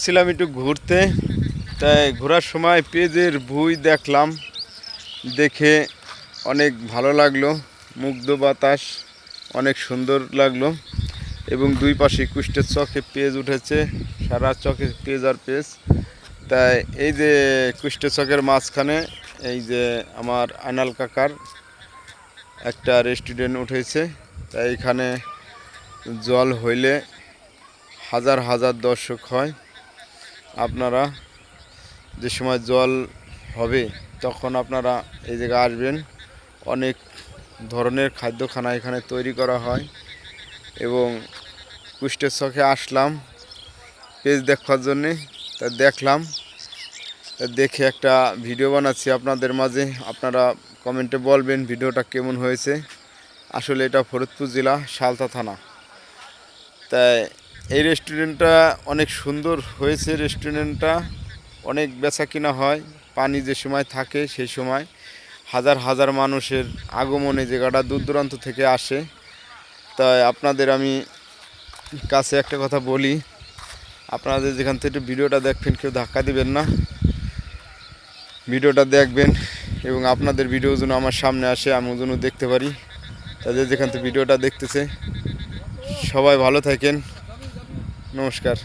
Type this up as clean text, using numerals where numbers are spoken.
আসছিলাম একটু ঘুরতে, তাই ঘোরার সময় পেঁয়াজের ভুঁই দেখলাম, দেখে অনেক ভালো লাগলো। মুগ্ধ বাতাস অনেক সুন্দর লাগলো এবং দুই পাশে কুষ্টের চকে পেঁয়াজ উঠেছে, সারা চকে পেঁয়াজ আর পেঁয়াজ। তাই এই যে কুষ্টের চকের মাঝখানে এই যে আমার আনাল কাকার একটা রেস্টুরেন্ট উঠেছে। তাই এখানে জল হইলে হাজার হাজার দর্শক হয়। আপনারা যে সময় জল হবে তখন আপনারা এই জায়গায় আসবেন। অনেক ধরনের খাদ্যখানা এখানে তৈরি করা হয় এবং কুষ্টের চকে আসলাম পেজ দেখার জন্যে। তা দেখলাম, তা দেখে একটা ভিডিও বানাচ্ছি আপনাদের মাঝে। আপনারা কমেন্টে বলবেন ভিডিওটা কেমন হয়েছে। আসলে এটা ফরিদপুর জেলা সালতা থানা। তাই এই রেস্টুরেন্টটা অনেক সুন্দর হয়েছে। রেস্টুরেন্টটা অনেক বেচা কিনা হয়। পানি যে সময় থাকে সেই সময় হাজার হাজার মানুষের আগমনে জায়গাটা দূর দূরান্ত থেকে আসে। তাই আপনাদের আমি কাছে একটা কথা বলি, আপনাদের যেখান থেকে ভিডিওটা দেখবেন কেউ ধাক্কা দিবেন না, ভিডিওটা দেখবেন এবং আপনাদের ভিডিও যেন আমার সামনে আসে, আমি যেন দেখতে পারি। তাদের যেখান থেকে ভিডিওটা দেখতেছে সবাই ভালো থাকেন। নমস্কার।